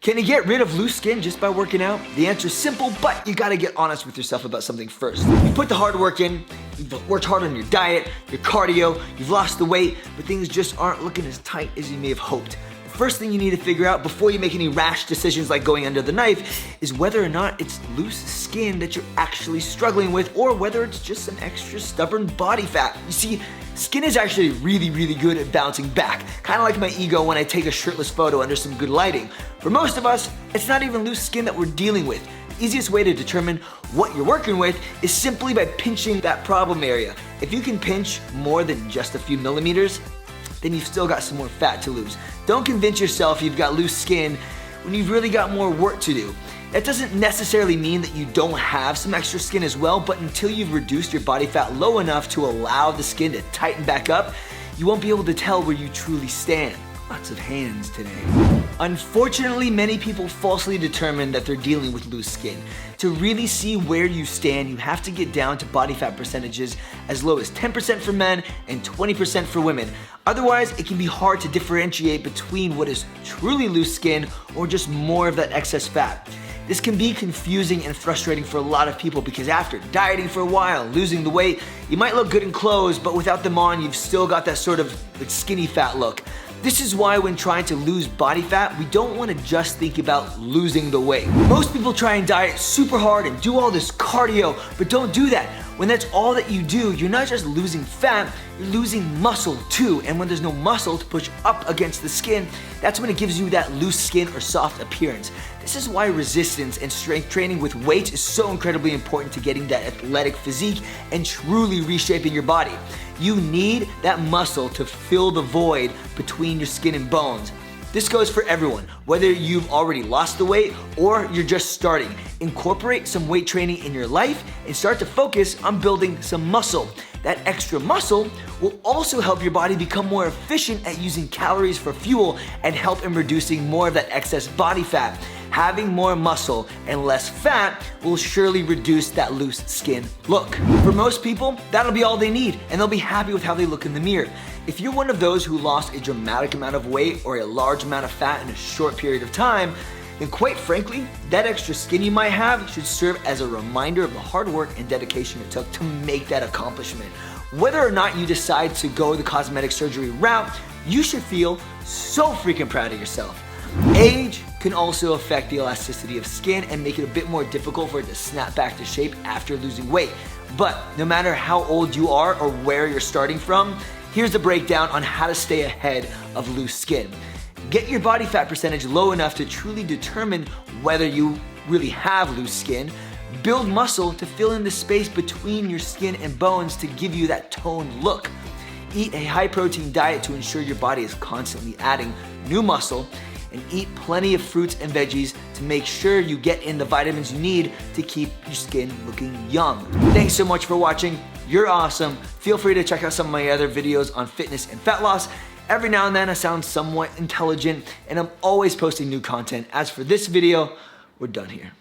Can you get rid of loose skin just by working out? The answer is simple, but you gotta get honest with yourself about something first. You put the hard work in, you've worked hard on your diet, your cardio, you've lost the weight, but things just aren't looking as tight as you may have hoped. The first thing you need to figure out before you make any rash decisions like going under the knife is whether or not it's loose skin that you're actually struggling with, or whether it's just some extra stubborn body fat. You see, skin is actually really good at bouncing back, kind of like my ego when I take a shirtless photo under some good lighting. For most of us, it's not even loose skin that we're dealing with. The easiest way to determine what you're working with is simply by pinching that problem area. If you can pinch more than just a few millimeters, then you've still got some more fat to lose. Don't convince yourself you've got loose skin when you've really got more work to do. That doesn't necessarily mean that you don't have some extra skin as well, but until you've reduced your body fat low enough to allow the skin to tighten back up, you won't be able to tell where you truly stand. Lots of hands today. Unfortunately, many people falsely determine that they're dealing with loose skin. To really see where you stand, you have to get down to body fat percentages as low as 10% for men and 20% for women. Otherwise, it can be hard to differentiate between what is truly loose skin or just more of that excess fat. This can be confusing and frustrating for a lot of people because after dieting for a while, losing the weight, you might look good in clothes, but without them on, you've still got that sort of skinny fat look. This is why when trying to lose body fat, we don't want to just think about losing the weight. Most people try and diet super hard and do all this cardio, but don't do that. When that's all that you do, you're not just losing fat, you're losing muscle too. And when there's no muscle to push up against the skin, that's when it gives you that loose skin or soft appearance. This is why resistance and strength training with weights is so incredibly important to getting that athletic physique and truly reshaping your body. You need that muscle to fill the void between your skin and bones. This goes for everyone, whether you've already lost the weight or you're just starting. Incorporate some weight training in your life and start to focus on building some muscle. That extra muscle will also help your body become more efficient at using calories for fuel and help in reducing more of that excess body fat. Having more muscle and less fat will surely reduce that loose skin look. For most people, that'll be all they need, and they'll be happy with how they look in the mirror. If you're one of those who lost a dramatic amount of weight or a large amount of fat in a short period of time, then quite frankly, that extra skin you might have should serve as a reminder of the hard work and dedication it took to make that accomplishment. Whether or not you decide to go the cosmetic surgery route, you should feel so freaking proud of yourself. Age can also affect the elasticity of skin and make it a bit more difficult for it to snap back to shape after losing weight. But no matter how old you are or where you're starting from, here's the breakdown on how to stay ahead of loose skin. Get your body fat percentage low enough to truly determine whether you really have loose skin. Build muscle to fill in the space between your skin and bones to give you that toned look. Eat a high protein diet to ensure your body is constantly adding new muscle, and eat plenty of fruits and veggies to make sure you get in the vitamins you need to keep your skin looking young. Thanks so much for watching. You're awesome. Feel free to check out some of my other videos on fitness and fat loss. Every now and then I sound somewhat intelligent, and I'm always posting new content. As for this video, we're done here.